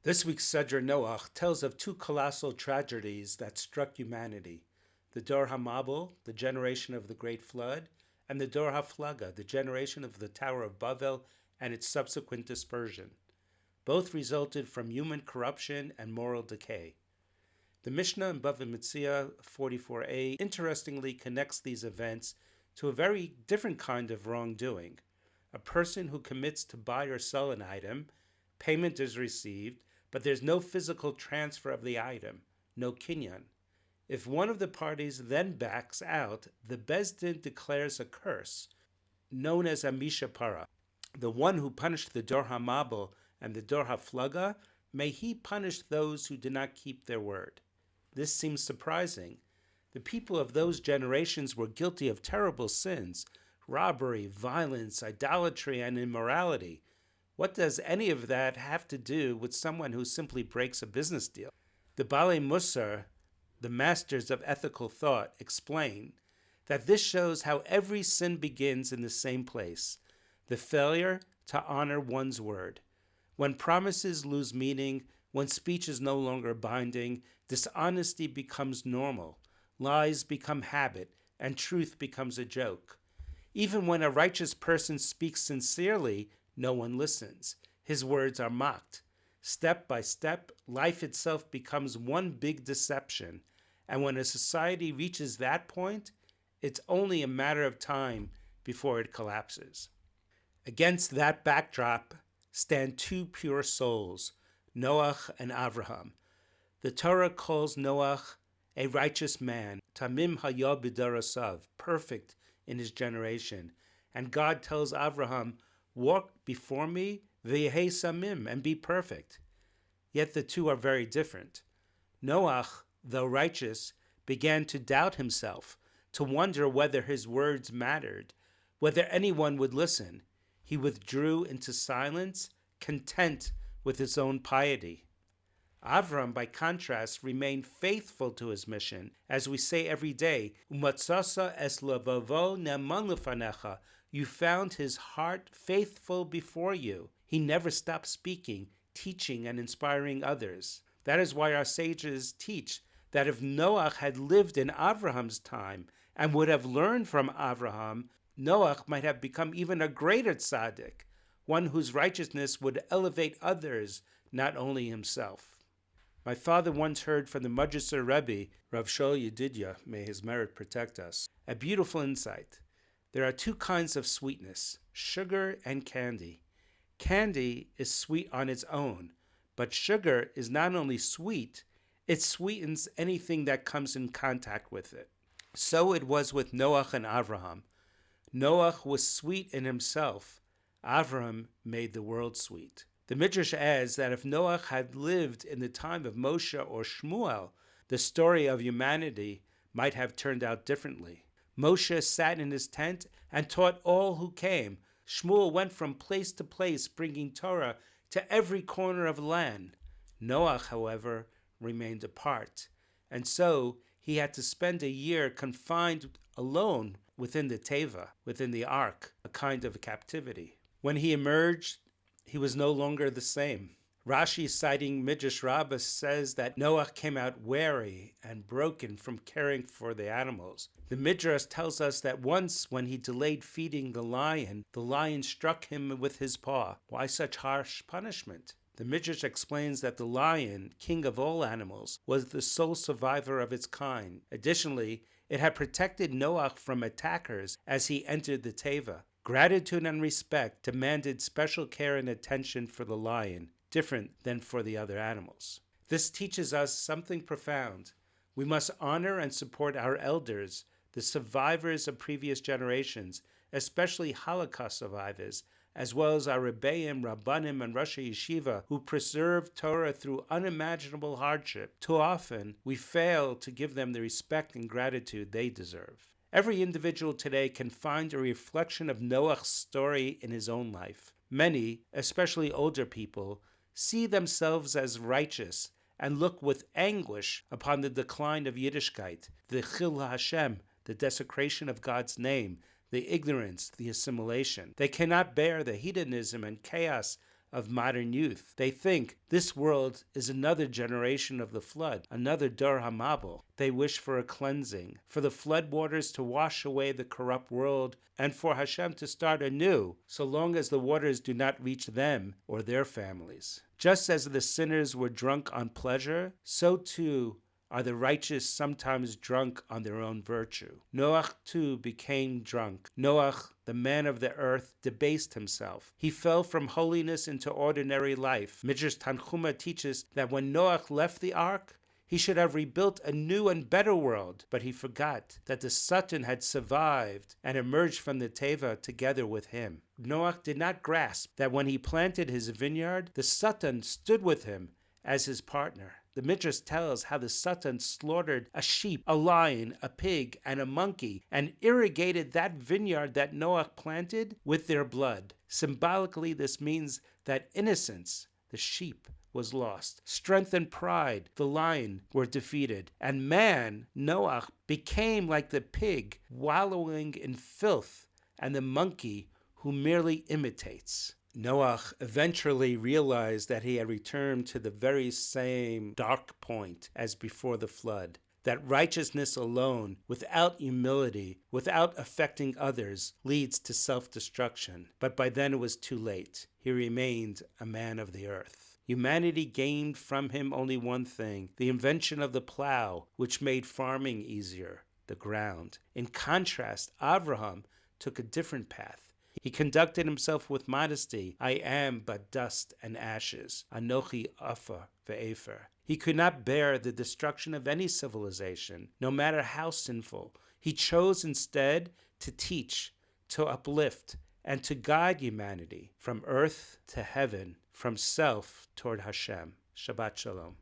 This week's Sedra Noach tells of two colossal tragedies that struck humanity: the Dor HaMabul, the generation of the Great Flood, and the Dor HaFlaga, the generation of the Tower of Babel and its subsequent dispersion. Both resulted from human corruption and moral decay. The Mishnah in Bava Metzia 44a interestingly connects these events to a very different kind of wrongdoing. A person who commits to buy or sell an item, payment is received, but there's no physical transfer of the item, no kinyan. If one of the parties then backs out, the Beis Din declares a curse, known as a mishapara. The one who punished the Dor HaMabul and the Dor HaFlaga, may he punish those who did not keep their word. This seems surprising. The people of those generations were guilty of terrible sins: robbery, violence, idolatry, and immorality. What does any of that have to do with someone who simply breaks a business deal? The Balei Musar, the masters of ethical thought, explain that this shows how every sin begins in the same place: the failure to honor one's word. When promises lose meaning, when speech is no longer binding, dishonesty becomes normal, lies become habit, and truth becomes a joke. Even when a righteous person speaks sincerely, no one listens. His words are mocked. Step by step, life itself becomes one big deception. And when a society reaches that point, it's only a matter of time before it collapses. Against that backdrop stand two pure souls, Noach and Avraham. The Torah calls Noach a righteous man, tamim haya b'darasav, perfect in his generation. And God tells Avraham, walk before me, v'yehei samim, and be perfect. Yet the two are very different. Noach, though righteous, began to doubt himself, to wonder whether his words mattered, whether anyone would listen. He withdrew into silence, content with his own piety. Avram, by contrast, remained faithful to his mission, as we say every day, Umatzasa es levavo ne'eman lefanecha. You found his heart faithful before you. He never stopped speaking, teaching, and inspiring others. That is why our sages teach that if Noach had lived in Avraham's time and would have learned from Avraham, Noach might have become even a greater tzaddik, one whose righteousness would elevate others, not only himself. My father once heard from the Madrasa Rebbe, Rav Shol Yedidya, may his merit protect us, a beautiful insight. There are two kinds of sweetness, sugar and candy. Candy is sweet on its own, but sugar is not only sweet, it sweetens anything that comes in contact with it. So it was with Noach and Avraham. Noach was sweet in himself. Avraham made the world sweet. The Midrash adds that if Noach had lived in the time of Moshe or Shmuel, the story of humanity might have turned out differently. Moshe sat in his tent and taught all who came. Shmuel went from place to place, bringing Torah to every corner of the land. Noach, however, remained apart, and so he had to spend a year confined alone within the teva, within the ark, a kind of captivity. When he emerged, he was no longer the same. Rashi, citing Midrash Rabbah, says that Noach came out weary and broken from caring for the animals. The Midrash tells us that once, when he delayed feeding the lion struck him with his paw. Why such harsh punishment? The Midrash explains that the lion, king of all animals, was the sole survivor of its kind. Additionally, it had protected Noach from attackers as he entered the teva. Gratitude and respect demanded special care and attention for the lion, different than for the other animals. This teaches us something profound. We must honor and support our elders, the survivors of previous generations, especially Holocaust survivors, as well as our Rebbeim, Rabbanim, and Rosh Yeshiva, who preserved Torah through unimaginable hardship. Too often, we fail to give them the respect and gratitude they deserve. Every individual today can find a reflection of Noach's story in his own life. Many, especially older people, see themselves as righteous and look with anguish upon the decline of Yiddishkeit, the Chil Hashem, the desecration of God's name, the ignorance, the assimilation. They cannot bear the hedonism and chaos of modern youth. They think this world is another generation of the flood, another Dor HaMabul. They wish for a cleansing, for the flood waters to wash away the corrupt world, and for Hashem to start anew, so long as the waters do not reach them or their families. Just as the sinners were drunk on pleasure, so too are the righteous sometimes drunk on their own virtue. Noach too became drunk. Noach, the man of the earth, debased himself. He fell from holiness into ordinary life. Midrash Tanchuma teaches that when Noach left the ark, he should have rebuilt a new and better world, but he forgot that the Satan had survived and emerged from the Teva together with him. Noach did not grasp that when he planted his vineyard, the Satan stood with him as his partner. The Midrash tells how the Satan slaughtered a sheep, a lion, a pig, and a monkey, and irrigated that vineyard that Noach planted with their blood. Symbolically, this means that innocence, the sheep, was lost. Strength and pride, the lion, were defeated. And man, Noach, became like the pig, wallowing in filth, and the monkey who merely imitates. Noach eventually realized that he had returned to the very same dark point as before the flood, that righteousness alone, without humility, without affecting others, leads to self-destruction. But by then it was too late. He remained a man of the earth. Humanity gained from him only one thing, the invention of the plow, which made farming easier, the ground. In contrast, Avraham took a different path. He conducted himself with modesty. I am but dust and ashes. Anochi Afa ve'efer. He could not bear the destruction of any civilization, no matter how sinful. He chose instead to teach, to uplift, and to guide humanity from earth to heaven, from self toward Hashem. Shabbat Shalom.